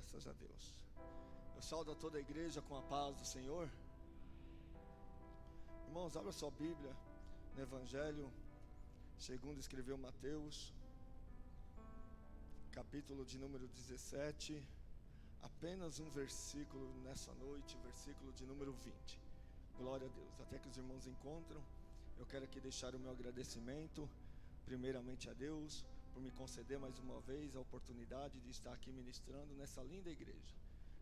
Graças a Deus. Eu saúdo a toda a igreja com a paz do Senhor. Irmãos, abra sua Bíblia no Evangelho segundo escreveu Mateus, capítulo de número 17. Apenas um versículo nessa noite, versículo de número 20. Glória a Deus. Até que os irmãos encontram, eu quero aqui deixar o meu agradecimento, primeiramente a Deus, por me conceder mais uma vez a oportunidade de estar aqui ministrando nessa linda igreja.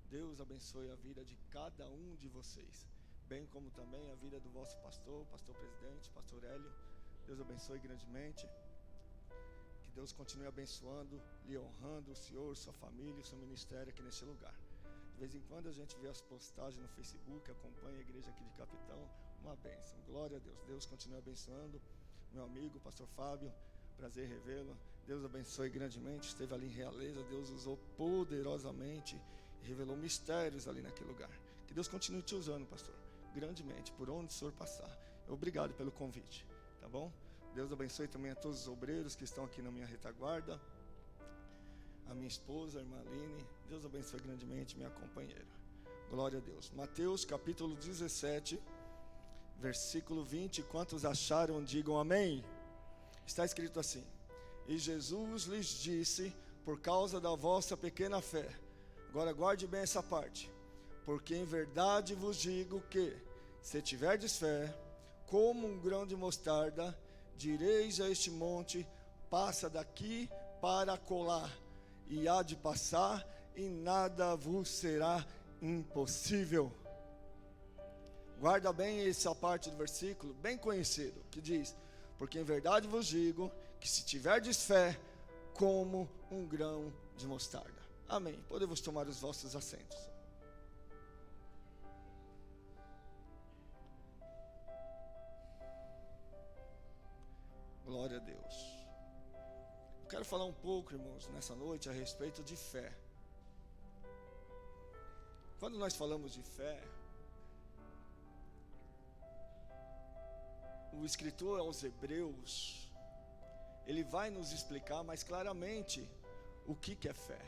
Deus abençoe a vida de cada um de vocês, bem como também a vida do vosso pastor presidente, pastor Hélio. Deus abençoe grandemente. Que Deus continue abençoando, lhe honrando o senhor, sua família e seu ministério aqui neste lugar. De vez em quando a gente vê as postagens no Facebook, acompanha a igreja aqui de Capitão, uma bênção. Glória a Deus. Deus continue abençoando meu amigo, pastor Fábio, prazer revê-lo. Deus abençoe grandemente. Esteve ali em Realeza, Deus usou poderosamente e revelou mistérios ali naquele lugar. Que Deus continue te usando, pastor, grandemente, por onde o senhor passar. Obrigado pelo convite, tá bom? Deus abençoe também a todos os obreiros que estão aqui na minha retaguarda, a minha esposa, a irmã Aline. Deus abençoe grandemente minha companheira. Glória a Deus. Mateus capítulo 17, versículo 20. Quantos acharam, digam amém. Está escrito assim: e Jesus lhes disse, por causa da vossa pequena fé. Agora guarde bem essa parte. Porque em verdade vos digo que, se tiverdes fé, como um grão de mostarda, direis a este monte, passa daqui para acolá, e há de passar, e nada vos será impossível. Guarda bem essa parte do versículo, bem conhecido, que diz: porque em verdade vos digo, que se tiverdes fé, como um grão de mostarda. Amém. Podemos tomar os vossos assentos. Glória a Deus. Eu quero falar um pouco, irmãos, nessa noite a respeito de fé. Quando nós falamos de fé, o escritor aos Hebreus, ele vai nos explicar mais claramente o que é fé.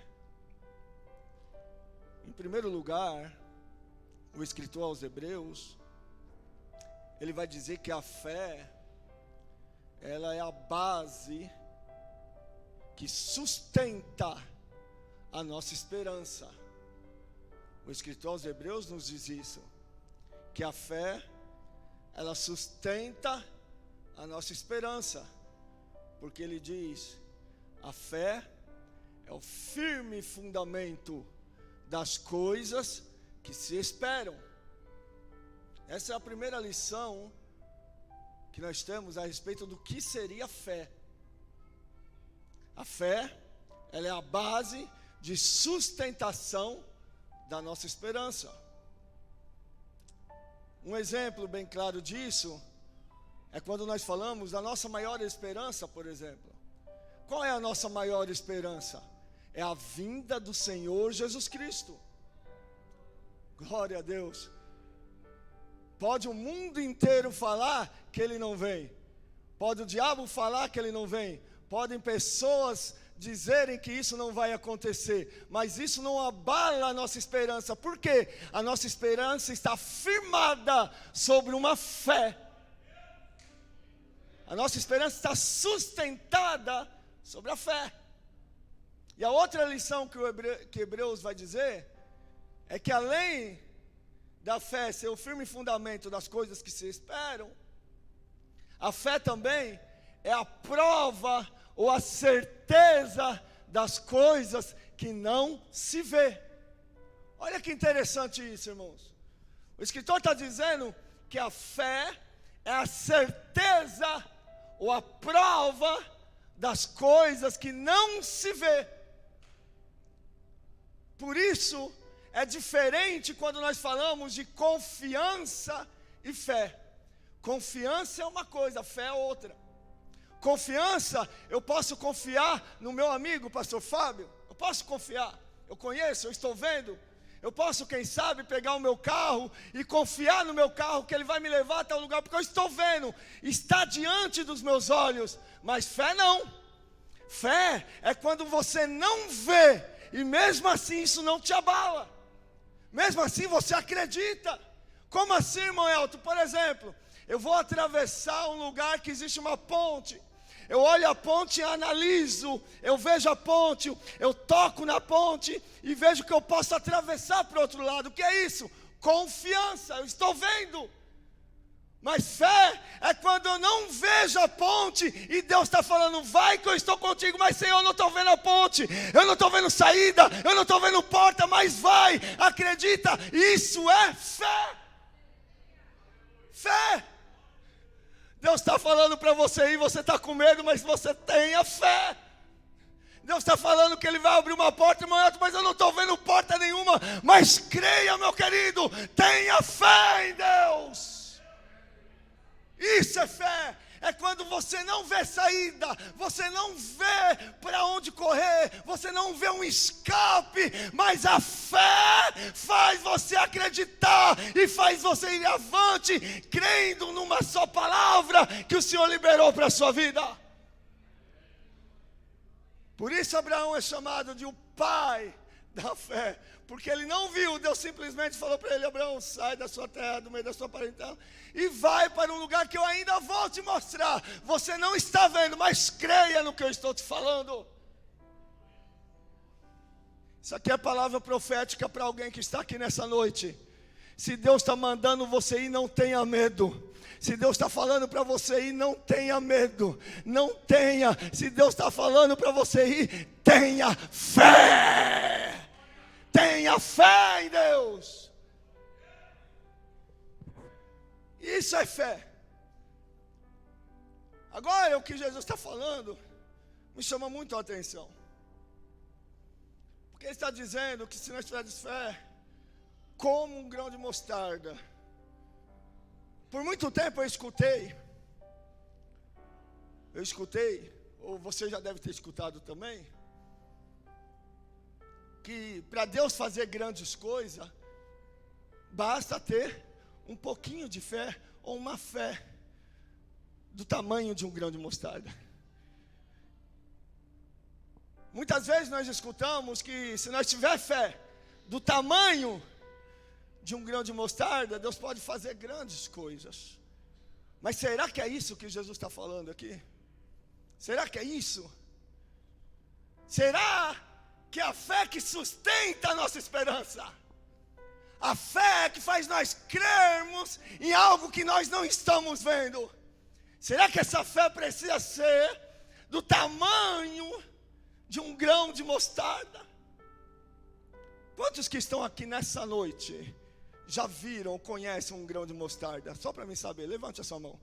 Em primeiro lugar, o escritor aos Hebreus, ele vai dizer que a fé, ela é a base que sustenta a nossa esperança. O escritor aos Hebreus nos diz isso, que a fé, ela sustenta a nossa esperança, porque ele diz: a fé é o firme fundamento das coisas que se esperam. Essa é a primeira lição que nós temos a respeito do que seria fé. A fé, ela é a base de sustentação da nossa esperança. Um exemplo bem claro disso é quando nós falamos da nossa maior esperança, por exemplo. Qual é a nossa maior esperança? É a vinda do Senhor Jesus Cristo. Glória a Deus. Pode o mundo inteiro falar que Ele não vem. Pode o diabo falar que Ele não vem. Podem pessoas dizerem que isso não vai acontecer. Mas isso não abala a nossa esperança. Por quê? A nossa esperança está firmada sobre uma fé. A nossa esperança está sustentada sobre a fé. E a outra lição que Hebreus vai dizer é que além da fé ser o firme fundamento das coisas que se esperam, a fé também é a prova ou a certeza das coisas que não se vê. Olha que interessante isso, irmãos. O escritor está dizendo que a fé é a certeza ou a prova das coisas que não se vê. Por isso, é diferente quando nós falamos de confiança e fé. Confiança é uma coisa, fé é outra. Confiança, eu posso confiar no meu amigo, pastor Fábio. Eu posso confiar, eu conheço, eu estou vendo. Eu posso, quem sabe, pegar o meu carro e confiar no meu carro que ele vai me levar até o lugar, porque eu estou vendo, está diante dos meus olhos. Mas fé não. Fé é quando você não vê e mesmo assim isso não te abala. Mesmo assim você acredita. Como assim, irmão Elton? Por exemplo, eu vou atravessar um lugar que existe uma ponte. Eu olho a ponte e analiso, eu vejo a ponte, eu toco na ponte e vejo que eu posso atravessar para o outro lado. O que é isso? Confiança, eu estou vendo. Mas fé é quando eu não vejo a ponte e Deus está falando, vai que eu estou contigo, mas Senhor, eu não estou vendo a ponte, eu não estou vendo saída, eu não estou vendo porta, mas vai, acredita, isso é fé. Fé. Deus está falando para você aí, você está com medo, mas você tenha fé. Deus está falando que Ele vai abrir uma porta, irmão, mas eu não estou vendo porta nenhuma. Mas creia, meu querido, tenha fé em Deus. Isso é fé. É quando você não vê saída, você não vê para onde correr, você não vê um escape, mas a fé faz você acreditar e faz você ir avante, crendo numa só palavra que o Senhor liberou para a sua vida. Por isso Abraão é chamado de o pai da fé, porque ele não viu, Deus simplesmente falou para ele, Abraão, sai da sua terra, do meio da sua parentela, e vai para um lugar que eu ainda vou te mostrar. Você não está vendo, mas creia no que eu estou te falando. Isso aqui é palavra profética para alguém que está aqui nessa noite. Se Deus está mandando você ir, não tenha medo. Se Deus está falando para você ir, não tenha medo. Não tenha. Se Deus está falando para você ir, tenha fé. Tenha fé em Deus. Isso é fé. Agora, o que Jesus está falando me chama muito a atenção. Porque Ele está dizendo que se nós tivermos fé, como um grão de mostarda. Por muito tempo eu escutei, ou você já deve ter escutado também, que para Deus fazer grandes coisas, basta ter um pouquinho de fé, ou uma fé do tamanho de um grão de mostarda. Muitas vezes nós escutamos que se nós tiver fé do tamanho de um grão de mostarda, Deus pode fazer grandes coisas. Mas será que é isso que Jesus está falando aqui? Será que é isso? Será que é a fé que sustenta a nossa esperança? A fé que faz nós crermos em algo que nós não estamos vendo. Será que essa fé precisa ser do tamanho de um grão de mostarda? Quantos que estão aqui nessa noite já viram ou conhecem um grão de mostarda? Só para mim saber, levante a sua mão.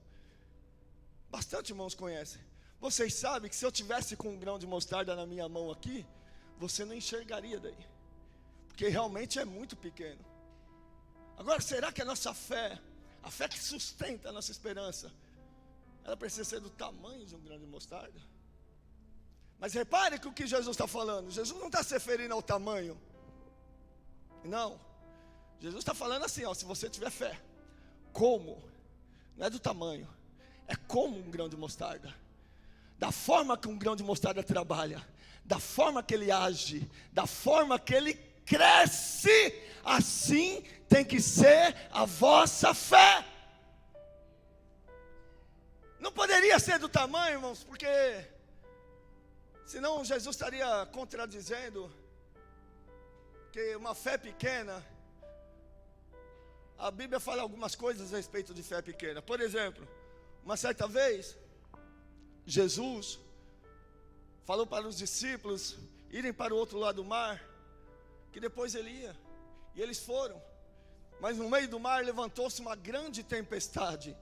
Bastante irmãos conhecem. Vocês sabem que se eu tivesse com um grão de mostarda na minha mão aqui, você não enxergaria daí, porque realmente é muito pequeno. Agora, será que a nossa fé, a fé que sustenta a nossa esperança, ela precisa ser do tamanho de um grão de mostarda? Mas repare que o que Jesus está falando, Jesus não está se referindo ao tamanho. Não, Jesus está falando assim, ó, se você tiver fé, como, não é do tamanho, é como um grão de mostarda. Da forma que um grão de mostarda trabalha, da forma que ele age, da forma que ele cresce, assim tem que ser a vossa fé. Não poderia ser do tamanho, irmãos, porque senão Jesus estaria contradizendo que uma fé pequena, a Bíblia fala algumas coisas a respeito de fé pequena. Por exemplo, uma certa vez, Jesus falou para os discípulos irem para o outro lado do mar, que depois ele ia, e eles foram. Mas no meio do mar levantou-se uma grande tempestade,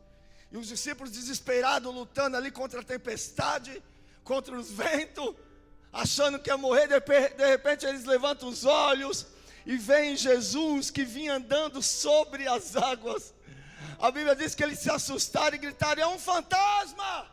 e os discípulos desesperados, lutando ali contra a tempestade, contra os ventos, achando que ia morrer. De repente eles levantam os olhos e veem Jesus que vinha andando sobre as águas. A Bíblia diz que eles se assustaram e gritaram: é um fantasma!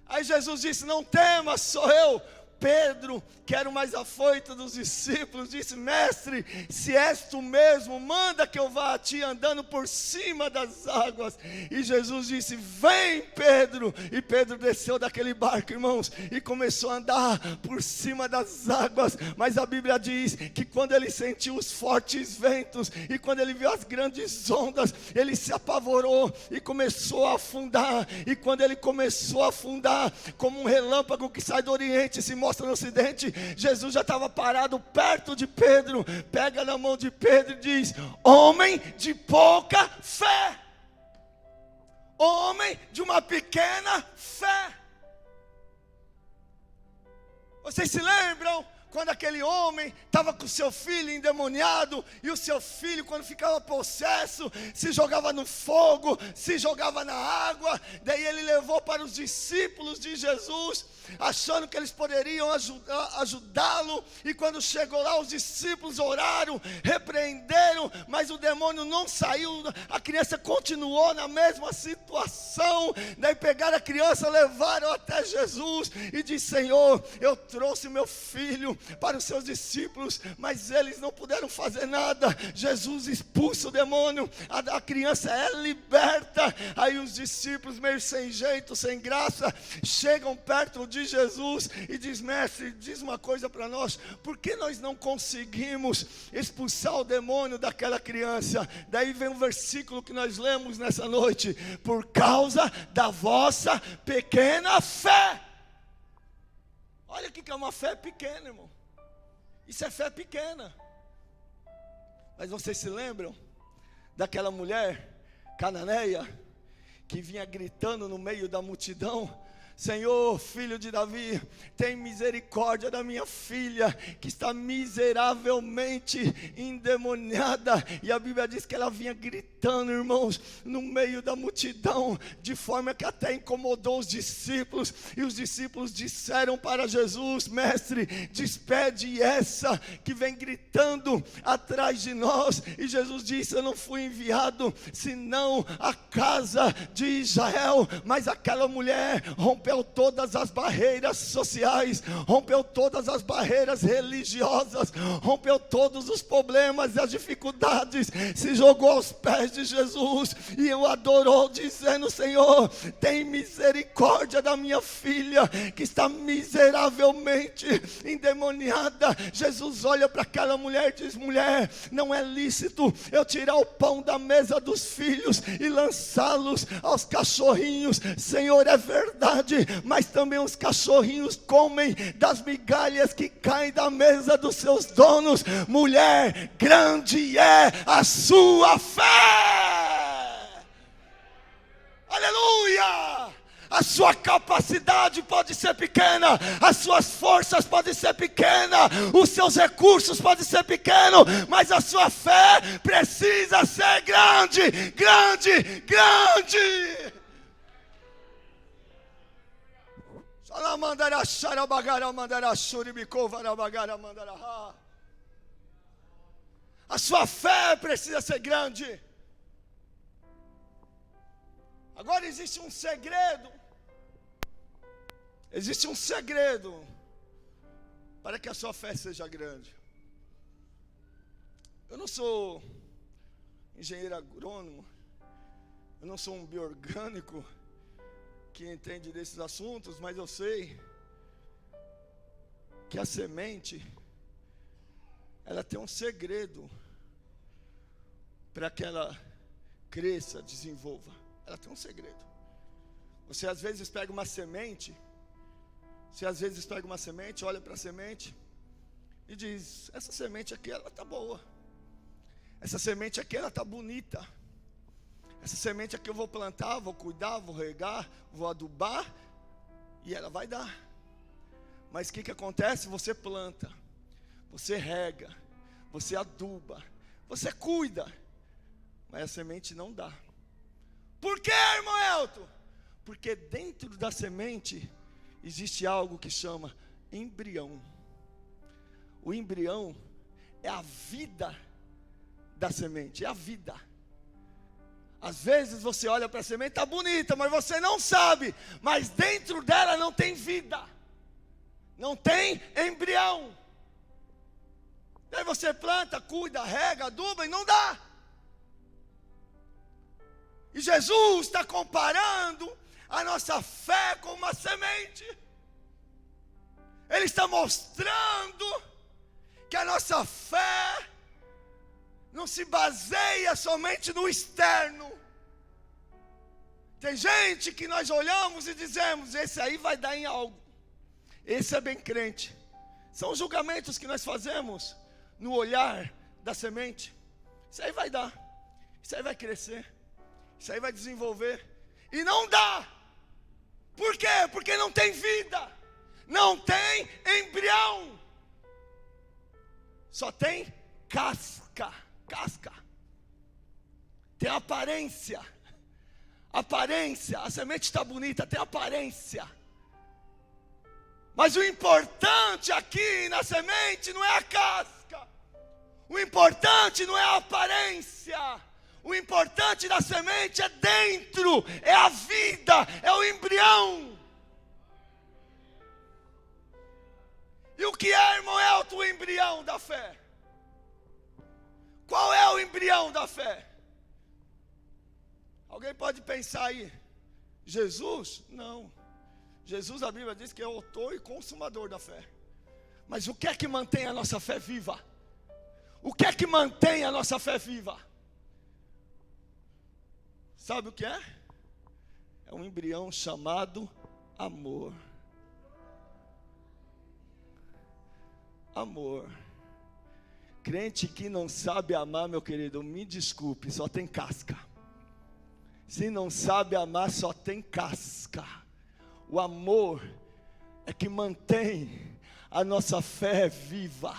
Aí Jesus disse: não temas, sou eu, Pedro, que era o mais afoito dos discípulos, disse: mestre, se és tu mesmo, manda que eu vá a ti andando por cima das águas. E Jesus disse: vem, Pedro. E Pedro desceu daquele barco, irmãos, e começou a andar por cima das águas. Mas a Bíblia diz que quando ele sentiu os fortes ventos, e quando ele viu as grandes ondas, ele se apavorou e começou a afundar. E quando ele começou a afundar, como um relâmpago que sai do Oriente e se mostra no Ocidente, Jesus já estava parado perto de Pedro, pega na mão de Pedro e diz: homem de pouca fé, homem de uma pequena fé. Vocês se lembram quando aquele homem estava com seu filho endemoniado, e o seu filho, quando ficava possesso, se jogava no fogo, se jogava na água? Daí ele levou para os discípulos de Jesus, achando que eles poderiam ajudá-lo. E quando chegou lá, os discípulos oraram, repreenderam, mas o demônio não saiu. A criança continuou na mesma situação. Daí pegaram a criança, levaram até Jesus e disse: Senhor, eu trouxe meu filho para os seus discípulos, mas eles não puderam fazer nada. Jesus expulsa o demônio, a criança é liberta. Aí os discípulos, meio sem jeito, sem graça, chegam perto de Jesus e diz: mestre, diz uma coisa para nós, por que nós não conseguimos expulsar o demônio daquela criança? Daí vem o versículo que nós lemos nessa noite: por causa da vossa pequena fé. Olha o que é uma fé pequena, irmão. Isso é fé pequena. Mas vocês se lembram daquela mulher cananeia que vinha gritando no meio da multidão: Senhor, filho de Davi, tem misericórdia da minha filha, que está miseravelmente endemoniada. E a Bíblia diz que ela vinha gritando, irmãos, no meio da multidão, de forma que até incomodou os discípulos. E os discípulos disseram para Jesus: mestre, despede essa que vem gritando atrás de nós. E Jesus disse: eu não fui enviado senão a casa de Israel. Mas aquela mulher rompeu todas as barreiras sociais, rompeu todas as barreiras religiosas, rompeu todos os problemas e as dificuldades, se jogou aos pés de Jesus e o adorou, dizendo: Senhor, tem misericórdia da minha filha, que está miseravelmente endemoniada. Jesus olha para aquela mulher e diz: mulher, não é lícito eu tirar o pão da mesa dos filhos e lançá-los aos cachorrinhos. Senhor, é verdade, mas também os cachorrinhos comem das migalhas que caem da mesa dos seus donos. Mulher, grande é a sua fé. Aleluia! A sua capacidade pode ser pequena, as suas forças podem ser pequenas, os seus recursos podem ser pequenos, mas a sua fé precisa ser grande, grande, grande. A sua fé precisa ser grande. Agora existe um segredo. Existe um segredo para que a sua fé seja grande. Eu não sou engenheiro agrônomo, eu não sou um bioorgânico que entende desses assuntos, mas eu sei que a semente, ela tem um segredo para que ela cresça, desenvolva. Ela tem um segredo. Você às vezes pega uma semente, olha para a semente e diz: essa semente aqui, ela está boa, essa semente aqui, ela está bonita, essa semente aqui eu vou plantar, vou cuidar, vou regar, vou adubar e ela vai dar. Mas o que acontece? Você planta, você rega, você aduba, você cuida, mas a semente não dá. Por quê, irmão Elton? Porque dentro da semente existe algo que chama embrião. O embrião é a vida da semente, é a vida. Às vezes você olha para a semente, está bonita, mas você não sabe, mas dentro dela não tem vida. Não tem embrião. Daí você planta, cuida, rega, aduba e não dá. E Jesus está comparando a nossa fé com uma semente. Ele está mostrando que a nossa fé não se baseia somente no externo. Tem gente que nós olhamos e dizemos: esse aí vai dar em algo, esse é bem crente. São os julgamentos que nós fazemos no olhar da semente. Isso aí vai dar, isso aí vai crescer, isso aí vai desenvolver. E não dá. Por quê? Porque não tem vida, não tem embrião, só tem casca. Tem aparência. A semente está bonita, tem aparência. Mas o importante aqui na semente não é a casca. O importante não é a aparência. O importante da semente é dentro, é a vida, é o embrião. E o que é, irmão, é o embrião da fé? Qual é o embrião da fé? Alguém pode pensar aí: Jesus? Não. Jesus, a Bíblia diz que é o autor e consumador da fé. Mas o que é que mantém a nossa fé viva? O que é que mantém a nossa fé viva? Sabe o que é? É um embrião chamado amor. Amor. Crente que não sabe amar, meu querido, me desculpe, só tem casca. Se não sabe amar, só tem casca. O amor é que mantém a nossa fé viva.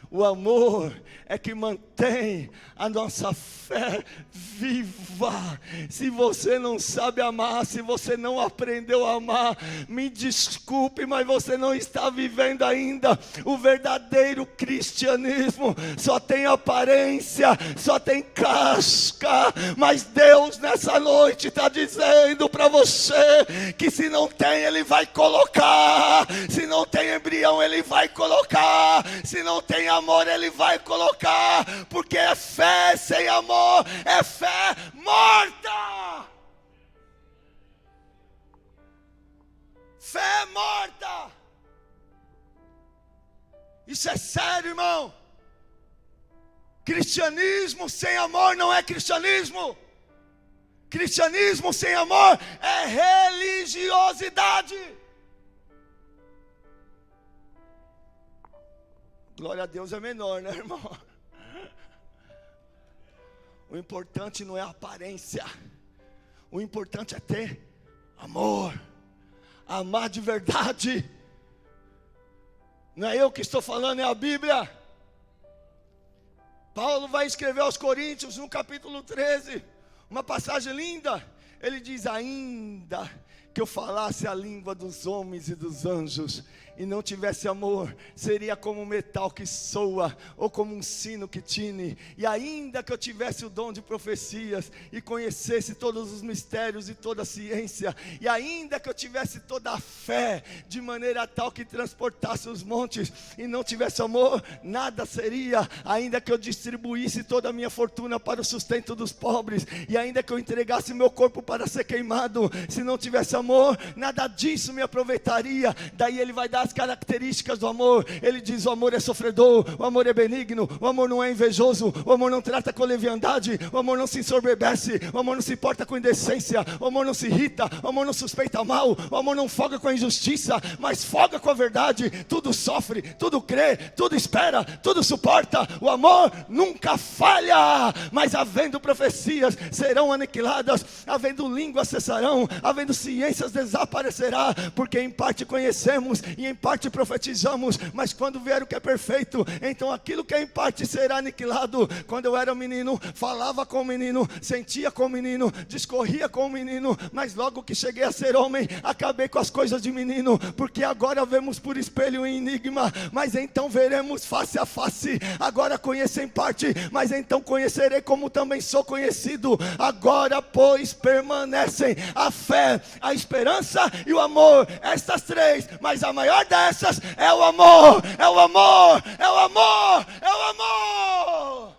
O amor é que mantém a nossa fé viva. Se você não sabe amar, se você não aprendeu a amar, me desculpe, mas você não está vivendo ainda o verdadeiro cristianismo. Só tem aparência, só tem casca. Mas Deus nessa noite está dizendo para você que se não tem, Ele vai colocar. Se não tem embrião, Ele vai colocar. Se não tem amor, Ele vai colocar, porque é fé sem amor, é fé morta. Fé morta. Isso é sério, irmão. Cristianismo sem amor não é cristianismo. Cristianismo sem amor é religiosidade. Glória a Deus é menor, né, irmão? O importante não é a aparência. O importante é ter amor. Amar de verdade. Não é eu que estou falando, é a Bíblia. Paulo vai escrever aos Coríntios no capítulo 13, uma passagem linda. Ele diz: ainda que eu falasse a língua dos homens e dos anjos e não tivesse amor, seria como um metal que soa, ou como um sino que tine. E ainda que eu tivesse o dom de profecias, e conhecesse todos os mistérios e toda a ciência, e ainda que eu tivesse toda a fé, de maneira tal que transportasse os montes, e não tivesse amor, nada seria. Ainda que eu distribuísse toda a minha fortuna para o sustento dos pobres, e ainda que eu entregasse meu corpo para ser queimado, se não tivesse amor, nada disso me aproveitaria. Daí ele vai dar as características do amor. Ele diz: o amor é sofredor, o amor é benigno, o amor não é invejoso, o amor não trata com leviandade, o amor não se ensoberbece, o amor não se porta com indecência, o amor não se irrita, o amor não suspeita mal, o amor não folga com a injustiça, mas folga com a verdade. Tudo sofre, tudo crê, tudo espera, tudo suporta. O amor nunca falha. Mas havendo profecias, serão aniquiladas, havendo línguas cessarão, havendo ciências desaparecerá, porque em parte conhecemos e em parte profetizamos, mas quando vier o que é perfeito, então aquilo que é em parte será aniquilado. Quando eu era menino, falava com o menino, sentia com o menino, discorria com o menino, mas logo que cheguei a ser homem, acabei com as coisas de menino, porque agora vemos por espelho em enigma, mas então veremos face a face. Agora conheço em parte, mas então conhecerei como também sou conhecido. Agora pois permanecem a fé, a esperança e o amor. Estas três, mas a maior dessas é o amor, é o amor, é o amor, é o amor.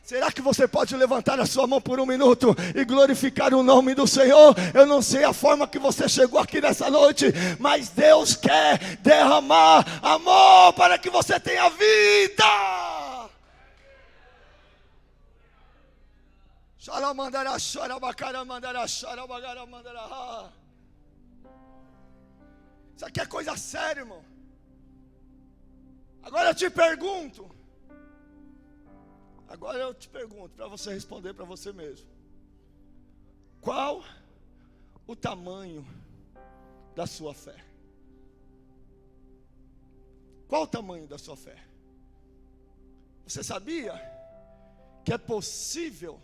Será que você pode levantar a sua mão por um minuto e glorificar o nome do Senhor? Eu não sei a forma que você chegou aqui nessa noite, mas Deus quer derramar amor para que você tenha vida. Isso aqui é coisa séria, irmão. Agora eu te pergunto para você responder para você mesmo. Qual o tamanho da sua fé? Qual o tamanho da sua fé? Você sabia que é possível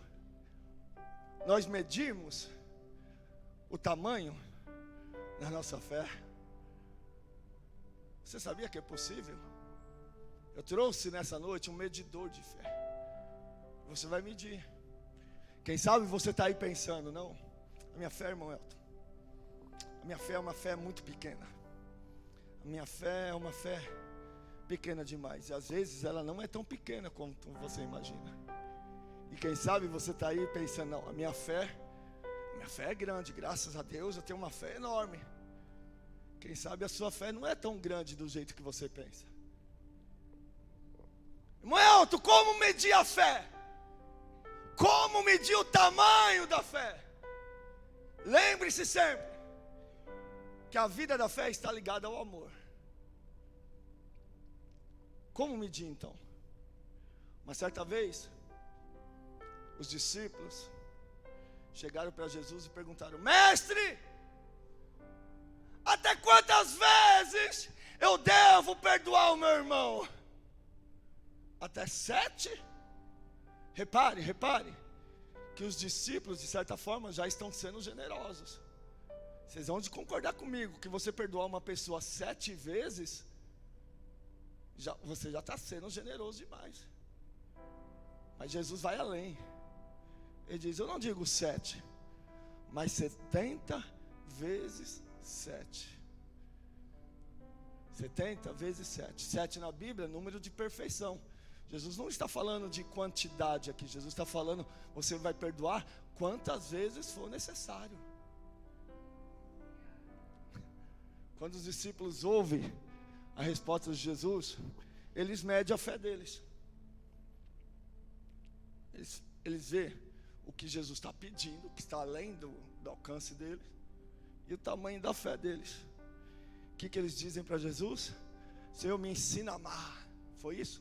nós medirmos o tamanho da nossa fé? Você sabia que é possível? Eu trouxe nessa noite um medidor de fé. Você vai medir. Quem sabe você está aí pensando, não, a minha fé, irmão Elton, a minha fé é uma fé muito pequena. A minha fé é uma fé pequena demais. E às vezes ela não é tão pequena como você imagina. E quem sabe você está aí pensando, não, a minha fé é grande, graças a Deus eu tenho uma fé enorme. Quem sabe a sua fé não é tão grande do jeito que você pensa. Irmão Elton, como medir a fé? Como medir o tamanho da fé? Lembre-se sempre que a vida da fé está ligada ao amor. Como medir então? Uma certa vez, os discípulos chegaram para Jesus e perguntaram: Mestre, até quantas vezes eu devo perdoar o meu irmão? Até 7? Repare, que os discípulos, de certa forma, já estão sendo generosos. Vocês vão concordar comigo, que você perdoar uma pessoa 7 vezes, você já está sendo generoso demais. Mas Jesus vai além. Ele diz, eu não digo 7, mas 70 vezes 7. 70 vezes 7. 7 na Bíblia é número de perfeição. Jesus não está falando de quantidade aqui. Jesus está falando, você vai perdoar quantas vezes for necessário. Quando os discípulos ouvem a resposta de Jesus, eles medem a fé deles. Eles veem o que Jesus está pedindo, que está além do alcance deles, e o tamanho da fé deles. O que eles dizem para Jesus? Senhor, me ensina a amar. Foi isso?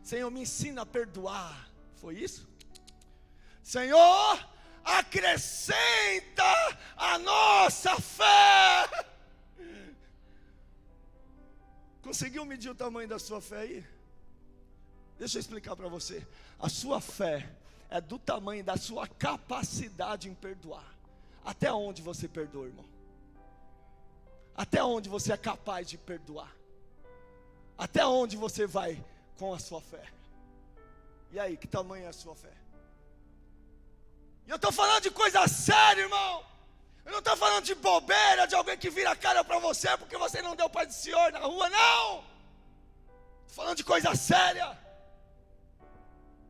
Senhor, me ensina a perdoar. Foi isso? Senhor, acrescenta a nossa fé. Conseguiu medir o tamanho da sua fé aí? Deixa eu explicar para você. A sua fé é do tamanho da sua capacidade em perdoar. Até onde você perdoa, irmão? Até onde você é capaz de perdoar? Até onde você vai com a sua fé? E aí, que tamanho é a sua fé? E eu estou falando de coisa séria, irmão. Eu não estou falando de bobeira, de alguém que vira a cara para você porque você não deu paz do Senhor na rua, não. Estou falando de coisa séria.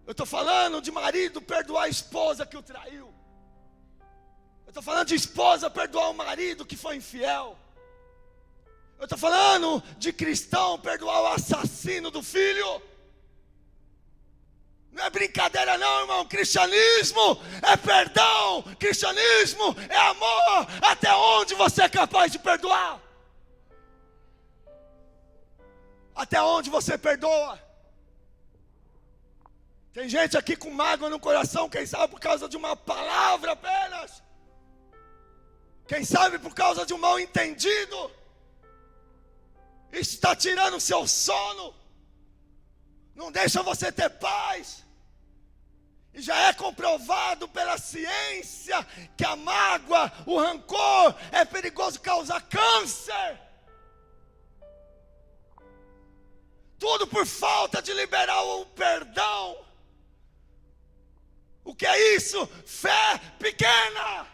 Eu estou falando de marido perdoar a esposa que o traiu. Eu estou falando de esposa perdoar o marido que foi infiel. Eu estou falando de cristão perdoar o assassino do filho. Não é brincadeira não, irmão. Cristianismo é perdão. Cristianismo é amor. Até onde você é capaz de perdoar? Até onde você perdoa? Tem gente aqui com mágoa no coração, quem sabe por causa de uma palavra apenas. Quem sabe por causa de um mal entendido. Isso está tirando o seu sono. Não deixa você ter paz. E já é comprovado pela ciência que a mágoa, o rancor é perigoso causar câncer. Tudo por falta de liberar o perdão. O que é isso? Fé pequena.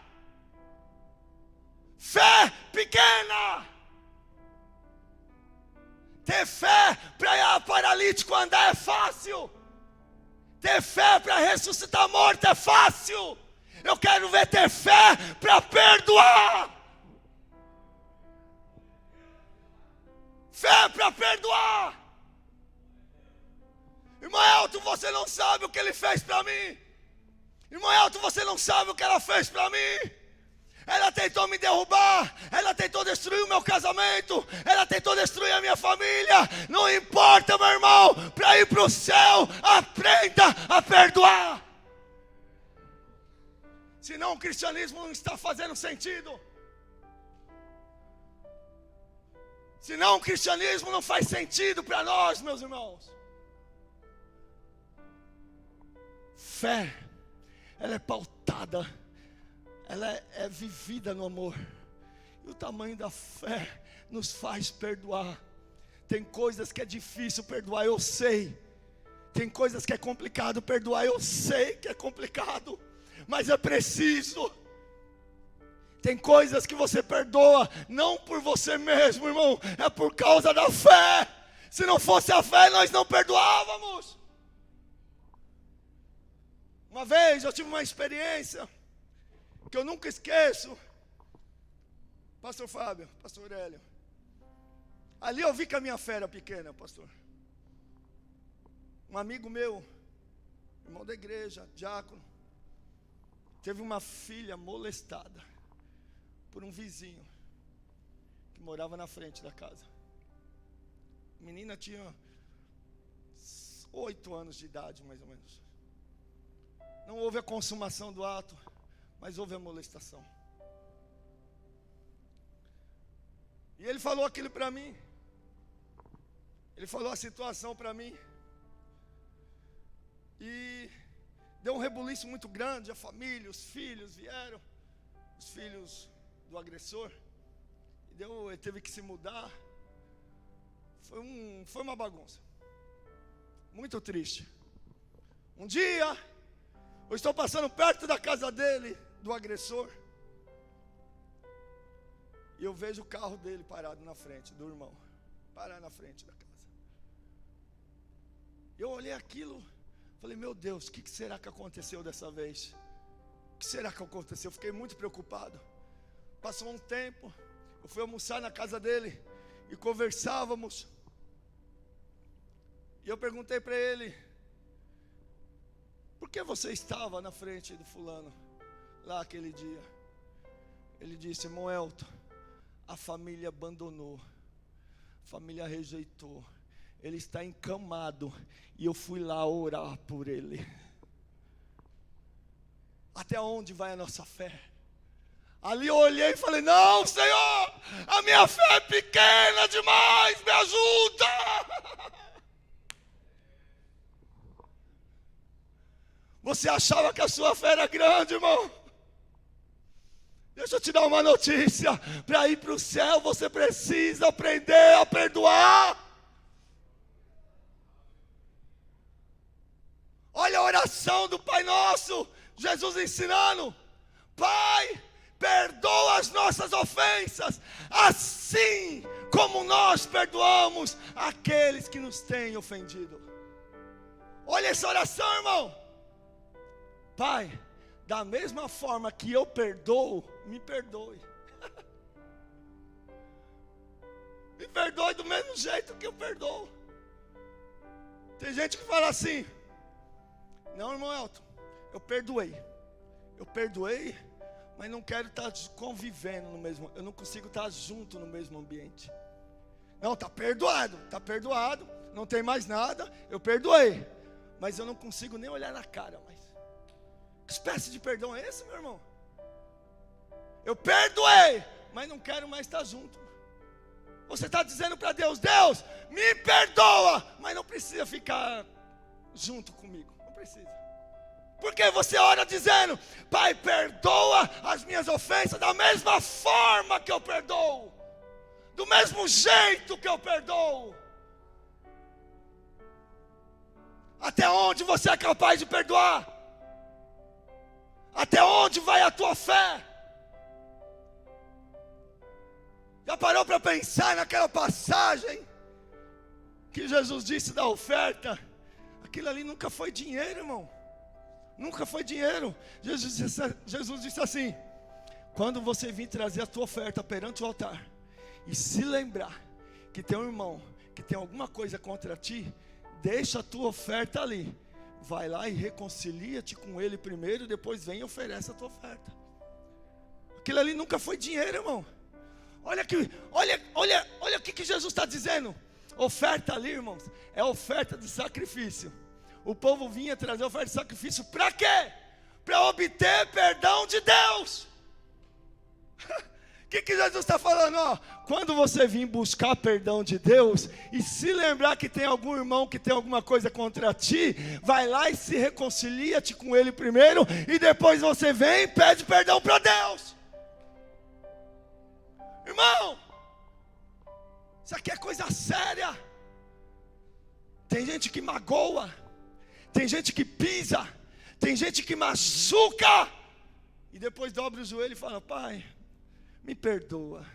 Fé pequena. Ter fé para paralítico andar é fácil. Ter fé para ressuscitar morto é fácil. Eu quero ver ter fé para perdoar. Fé para perdoar. Irmão Elton, você não sabe o que ele fez para mim. Irmão Elton, você não sabe o que ela fez para mim. Ela tentou me derrubar, ela tentou destruir o meu casamento, ela tentou destruir a minha família. Não importa, meu irmão, para ir para o céu, aprenda a perdoar. Senão o cristianismo não está fazendo sentido. Senão o cristianismo não faz sentido para nós, meus irmãos. Fé, ela é pautada, ela é vivida no amor. E o tamanho da fé nos faz perdoar. Tem coisas que é difícil perdoar, eu sei. Tem coisas que é complicado perdoar, eu sei que é complicado. Mas é preciso. Tem coisas que você perdoa, não por você mesmo, irmão. É por causa da fé. Se não fosse a fé, nós não perdoávamos. Uma vez eu tive uma experiência que eu nunca esqueço. Pastor Fábio, pastor Aurélio. Ali eu vi que a minha fé era pequena, pastor. Um amigo meu, irmão da igreja, diácono, teve uma filha molestada por um vizinho que morava na frente da casa. A menina tinha 8 anos de idade, mais ou menos. Não houve a consumação do ato, mas houve a molestação. E ele falou aquilo para mim. Ele falou a situação para mim. E deu um rebuliço muito grande. A família, os filhos vieram. Os filhos do agressor. E ele teve que se mudar. Foi uma bagunça. Muito triste. Um dia, eu estou passando perto da casa dele, do agressor. E eu vejo o carro dele parado na frente, do irmão. Parar na frente da casa. Eu olhei aquilo, falei, meu Deus, o que será que aconteceu dessa vez? O que será que aconteceu? Eu fiquei muito preocupado. Passou um tempo, eu fui almoçar na casa dele e conversávamos. E eu perguntei para ele, por que você estava na frente do fulano lá aquele dia? Ele disse, irmão Elton, a família abandonou, a família rejeitou, ele está encamado e eu fui lá orar por ele. Até onde vai a nossa fé? Ali eu olhei e falei, não, Senhor, a minha fé é pequena demais, me ajuda. Você achava que a sua fé era grande, irmão? Deixa eu te dar uma notícia. Para ir para o céu, você precisa aprender a perdoar. Olha a oração do Pai Nosso. Jesus ensinando. Pai, perdoa as nossas ofensas, assim como nós perdoamos aqueles que nos têm ofendido. Olha essa oração, irmão. Pai, da mesma forma que eu perdoo, me perdoe. Me perdoe do mesmo jeito que eu perdoo. Tem gente que fala assim, não, irmão Elton, eu perdoei, mas não quero estar convivendo no mesmo, eu não consigo estar junto no mesmo ambiente. Não, está perdoado, não tem mais nada, eu perdoei, mas eu não consigo nem olhar na cara mais. Que espécie de perdão é esse, meu irmão? Eu perdoei, mas não quero mais estar junto. Você está dizendo para Deus, Deus, me perdoa, mas não precisa ficar junto comigo, não precisa. Porque você ora dizendo, Pai, perdoa as minhas ofensas da mesma forma que eu perdoo, do mesmo jeito que eu perdoo. Até onde você é capaz de perdoar? Até onde vai a tua fé? Já parou para pensar naquela passagem que Jesus disse da oferta? Aquilo ali nunca foi dinheiro, irmão. Nunca foi dinheiro. Jesus disse assim: quando você vir trazer a tua oferta perante o altar e se lembrar que tem um irmão que tem alguma coisa contra ti, deixa a tua oferta ali, vai lá e reconcilia-te com ele primeiro, depois vem e oferece a tua oferta. Aquilo ali nunca foi dinheiro, irmão. Olha o que Jesus está dizendo. Oferta ali, irmãos, é oferta de sacrifício. O povo vinha trazer oferta de sacrifício para quê? Para obter perdão de Deus. O que Jesus está falando? Ó, quando você vir buscar perdão de Deus e se lembrar que tem algum irmão que tem alguma coisa contra ti, vai lá e se reconcilia-te com ele primeiro, e depois você vem e pede perdão para Deus. Irmão, isso aqui é coisa séria. Tem gente que magoa, tem gente que pisa, tem gente que machuca, e depois dobra o joelho e fala: pai, me perdoa.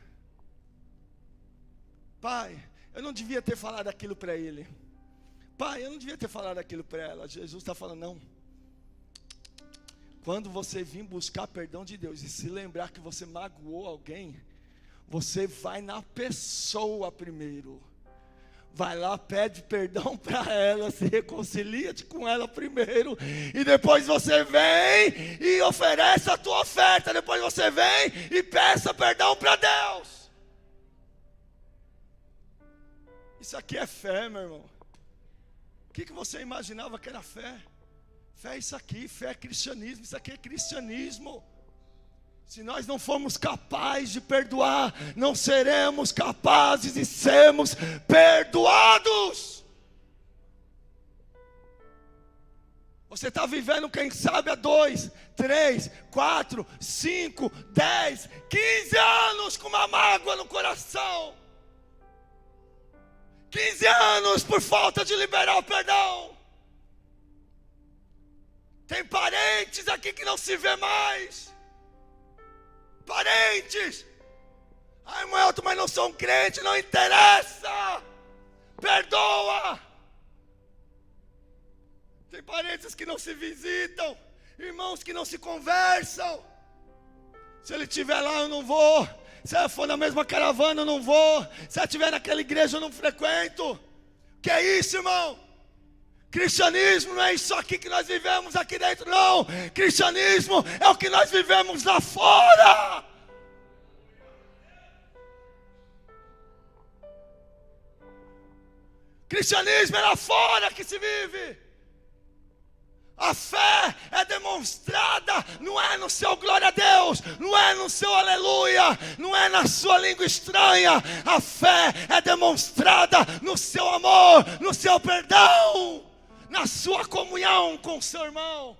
Pai, eu não devia ter falado aquilo para ele. Pai, eu não devia ter falado aquilo para ela. Jesus está falando: não. Quando você vir buscar perdão de Deus e se lembrar que você magoou alguém, você vai na pessoa primeiro. Vai lá, pede perdão para ela, se reconcilia-te com ela primeiro, e depois você vem e oferece a tua oferta. Depois você vem e peça perdão para Deus. Isso aqui é fé, meu irmão. O que você imaginava que era fé? Fé é isso aqui, fé é cristianismo. Isso aqui é cristianismo. Se nós não formos capazes de perdoar, não seremos capazes de sermos perdoados. Você está vivendo, quem sabe, há 2, 3, 4, 5, 10, 15 anos com uma mágoa no coração. 15 anos por falta de liberar o perdão. Tem parentes aqui que não se vê mais. Parentes. Ai, irmão Elton, mas não sou um crente, não interessa. Perdoa. Tem parentes que não se visitam, irmãos que não se conversam. Se ele estiver lá, eu não vou. Se ela for na mesma caravana, eu não vou. Se ela estiver naquela igreja, eu não frequento. Que é isso, irmão? Cristianismo não é isso aqui que nós vivemos aqui dentro, não. Cristianismo é o que nós vivemos lá fora. Cristianismo é lá fora que se vive. A fé é demonstrada, não é no seu glória a Deus, não é no seu aleluia, não é na sua língua estranha. A fé é demonstrada no seu amor, no seu perdão, na sua comunhão com o seu irmão.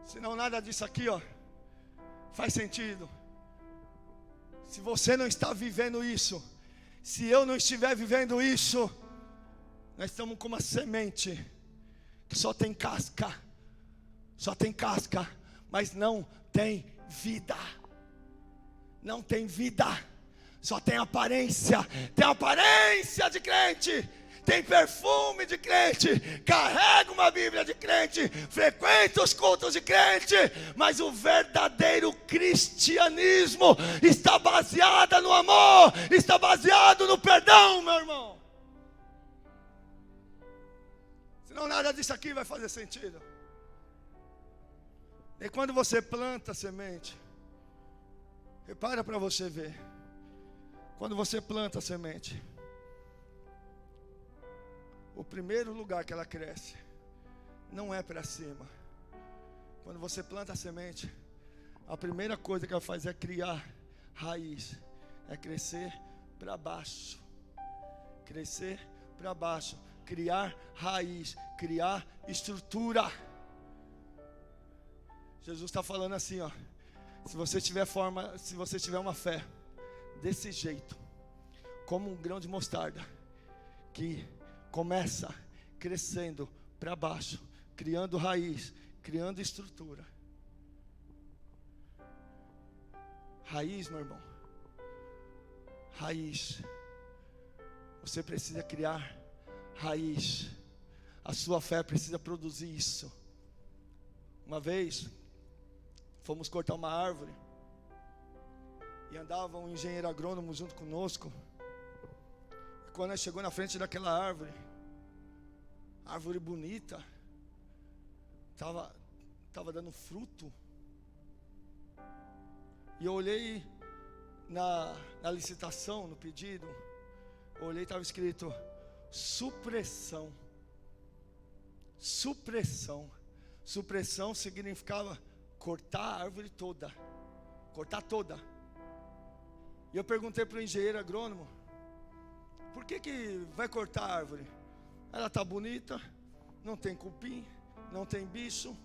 Senão nada disso aqui, ó, faz sentido. Se você não está vivendo isso, se eu não estiver vivendo isso, nós estamos com uma semente que só tem casca, mas não tem vida. Não tem vida, só tem aparência de crente, tem perfume de crente, carrega uma Bíblia de crente, frequenta os cultos de crente, mas o verdadeiro cristianismo está baseado no amor, está baseado no perdão, meu irmão. Senão nada disso aqui vai fazer sentido. E quando você planta a semente, repara para você ver. Quando você planta a semente, o primeiro lugar que ela cresce não é para cima. Quando você planta a semente, a primeira coisa que ela faz é criar raiz, é crescer para baixo. Crescer para baixo, criar raiz, criar estrutura. Jesus está falando assim, ó. Se você tiver uma fé desse jeito, como um grão de mostarda, que começa crescendo para baixo, criando raiz, criando estrutura, Raiz, meu irmão. Raiz. Você precisa criar raiz. A sua fé precisa produzir isso. Uma vez, fomos cortar uma árvore. E andava um engenheiro agrônomo junto conosco. E quando nós chegou na frente daquela árvore bonita, estava dando fruto. E eu olhei na licitação, no pedido, eu olhei e estava escrito supressão. Supressão. Supressão significava cortar a árvore toda. Cortar toda. E eu perguntei para o engenheiro agrônomo, por que vai cortar a árvore? Ela está bonita, não tem cupim, não tem bicho,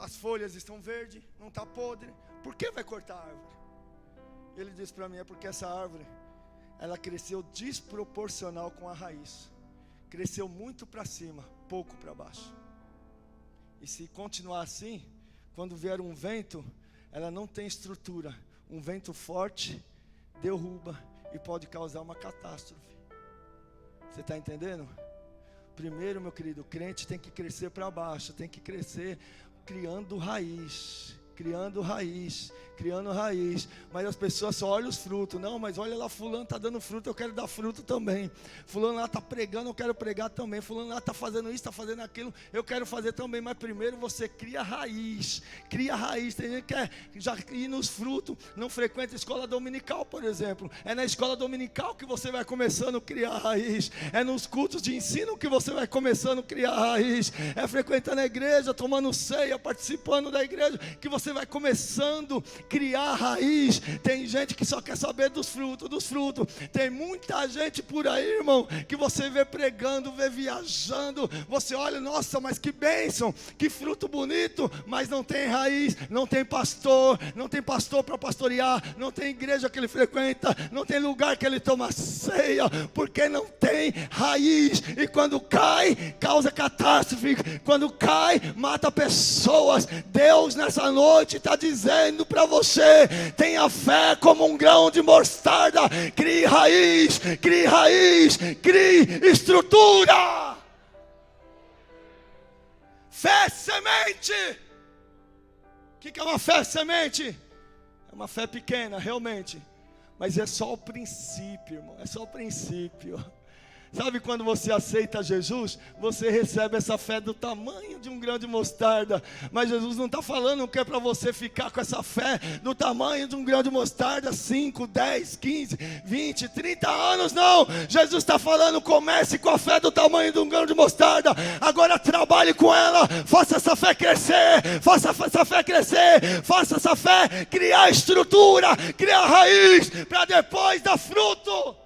as folhas estão verdes, não está podre, por que vai cortar a árvore? Ele disse para mim, é porque essa árvore, ela cresceu desproporcional com a raiz, cresceu muito para cima, pouco para baixo, e se continuar assim, quando vier um vento, ela não tem estrutura, um vento forte derruba e pode causar uma catástrofe. Você está entendendo? Primeiro, meu querido, o crente tem que crescer para baixo, tem que crescer criando raiz. Criando raiz, criando raiz. Mas as pessoas só olham os frutos. Não, mas olha lá, fulano está dando fruto, eu quero dar fruto também. Fulano lá está pregando, eu quero pregar também. Fulano lá está fazendo isso, está fazendo aquilo, eu quero fazer também. Mas primeiro você cria raiz. Cria raiz. Tem gente que quer já ir nos frutos, não frequenta a escola dominical, por exemplo. É na escola dominical que você vai começando a criar raiz. É nos cultos de ensino que você vai começando a criar raiz. É frequentando a igreja, tomando ceia, participando da igreja, que você vai começando a criar raiz. Tem gente que só quer saber dos frutos. Tem muita gente por aí, irmão, que você vê pregando, vê viajando, você olha, nossa, mas que bênção, que fruto bonito, mas não tem raiz, não tem pastor para pastorear, não tem igreja que ele frequenta, não tem lugar que ele toma ceia, porque não tem raiz, e quando cai, causa catástrofe, quando cai, mata pessoas. Deus nessa noite está dizendo para você, tenha fé como um grão de mostarda, crie raiz, crie estrutura. Fé semente. O que é uma fé semente? É uma fé pequena, realmente, mas é só o princípio, irmão, é só o princípio. Sabe quando você aceita Jesus, você recebe essa fé do tamanho de um grão de mostarda. Mas Jesus não está falando que é para você ficar com essa fé do tamanho de um grão de mostarda 5, 10, 15, 20, 30 anos, não. Jesus está falando, comece com a fé do tamanho de um grão de mostarda. Agora trabalhe com ela, faça essa fé crescer, faça essa fé criar estrutura, criar raiz, para depois dar fruto.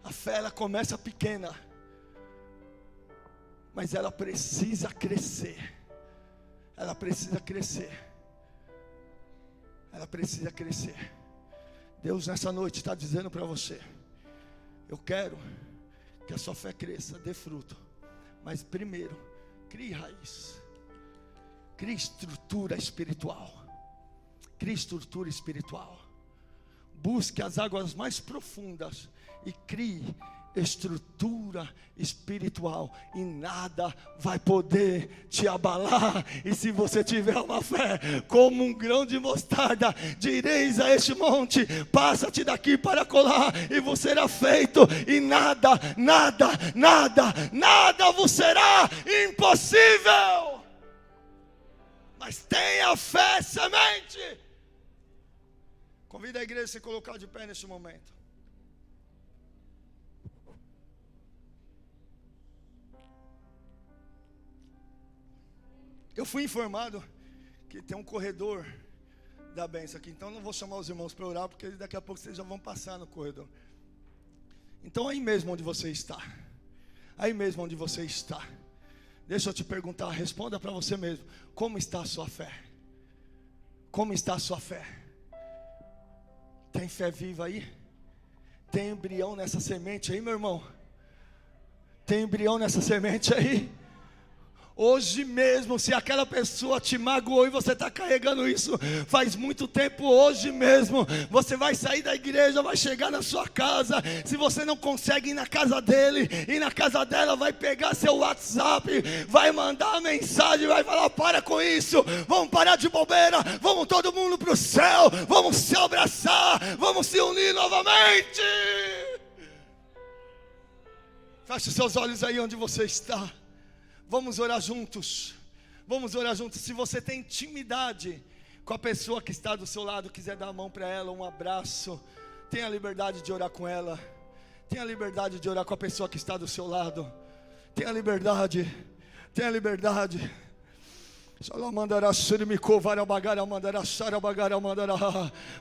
A fé, ela começa pequena, mas ela precisa crescer. Ela precisa crescer. Ela precisa crescer. Deus nessa noite está dizendo para você, eu quero que a sua fé cresça, dê fruto, mas primeiro, crie raiz, crie estrutura espiritual. Crie estrutura espiritual. Busque as águas mais profundas e crie estrutura espiritual, e nada vai poder te abalar. E se você tiver uma fé como um grão de mostarda, direis a este monte, passa-te daqui para colar, e vos será feito, e nada vos será impossível. Mas tenha fé semente. Convido a igreja a se colocar de pé neste momento. Eu fui informado que tem um corredor da bênção aqui, então não vou chamar os irmãos para orar, porque daqui a pouco vocês já vão passar no corredor. Então aí mesmo onde você está, deixa eu te perguntar, responda para você mesmo, como está a sua fé? Como está a sua fé? Tem fé viva aí? Tem embrião nessa semente aí, meu irmão? Tem embrião nessa semente aí? Hoje mesmo, se aquela pessoa te magoou e você está carregando isso faz muito tempo, hoje mesmo, você vai sair da igreja, vai chegar na sua casa. Se você não consegue ir na casa dele, e na casa dela, vai pegar seu WhatsApp, vai mandar mensagem, vai falar: para com isso, vamos parar de bobeira, vamos todo mundo para o céu, vamos se abraçar, vamos se unir novamente. Feche seus olhos aí onde você está. Vamos orar juntos. Vamos orar juntos. Se você tem intimidade com a pessoa que está do seu lado, quiser dar a mão para ela, um abraço, tenha a liberdade de orar com ela. Tenha a liberdade de orar com a pessoa que está do seu lado. Tenha a liberdade. Tenha a liberdade.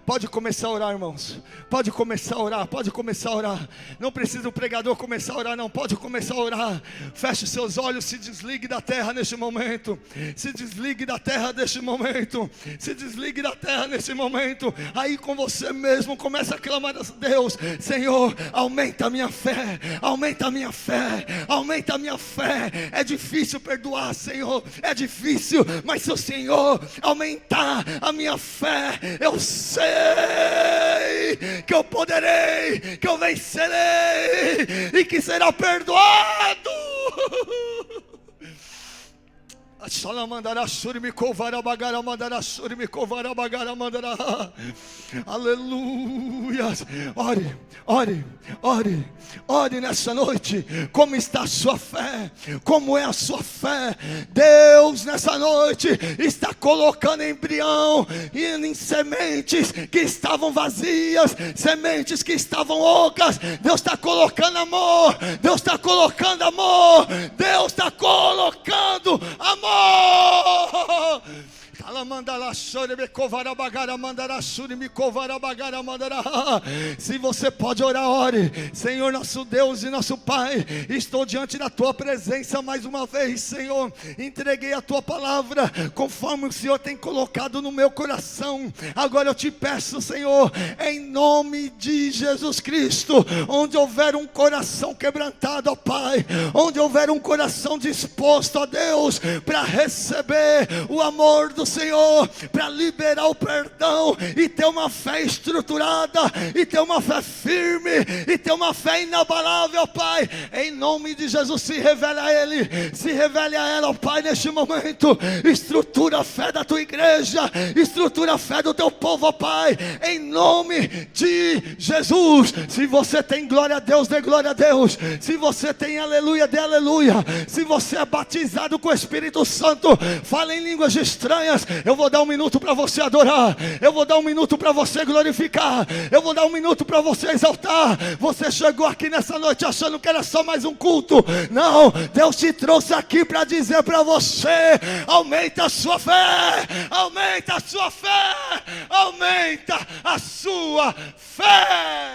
Pode começar a orar, irmãos. Pode começar a orar, pode começar a orar. Não precisa o pregador começar a orar, não. Pode começar a orar. Feche seus olhos, se desligue da terra neste momento. Se desligue da terra neste momento. Se desligue da terra neste momento. Aí com você mesmo começa a clamar a Deus: Senhor, aumenta a minha fé. Aumenta a minha fé. Aumenta a minha fé. É difícil perdoar, Senhor. É difícil. Mas se o Senhor aumentar a minha fé, eu sei que eu poderei, que eu vencerei e que será perdoado. Aleluia. Ore, ore, ore, ore nessa noite. Como está a sua fé? Como é a sua fé? Deus nessa noite está colocando embrião em sementes que estavam vazias, sementes que estavam ocas. Deus está colocando amor. Deus está colocando amor. Deus está colocando amor. Se você pode orar, ore. Senhor, nosso Deus e nosso Pai, estou diante da tua presença mais uma vez, Senhor. Entreguei a tua palavra conforme o Senhor tem colocado no meu coração. Agora eu te peço, Senhor, em nome de Jesus Cristo, onde houver um coração quebrantado, ó Pai, onde houver um coração disposto, ó Deus, para receber o amor do Senhor, para liberar o perdão e ter uma fé estruturada, e ter uma fé firme, e ter uma fé inabalável, Pai, em nome de Jesus. Se revele a Ele, se revele a ela, Pai, neste momento. Estrutura a fé da tua igreja, estrutura a fé do teu povo, Pai, em nome de Jesus. Se você tem glória a Deus, dê glória a Deus. Se você tem aleluia, dê aleluia. Se você é batizado com o Espírito Santo, fala em línguas estranhas. Eu vou dar um minuto para você adorar. Eu vou dar um minuto para você glorificar. Eu vou dar um minuto para você exaltar. Você chegou aqui nessa noite achando que era só mais um culto. Não, Deus te trouxe aqui para dizer para você: aumenta a sua fé. Aumenta a sua fé. Aumenta a sua fé.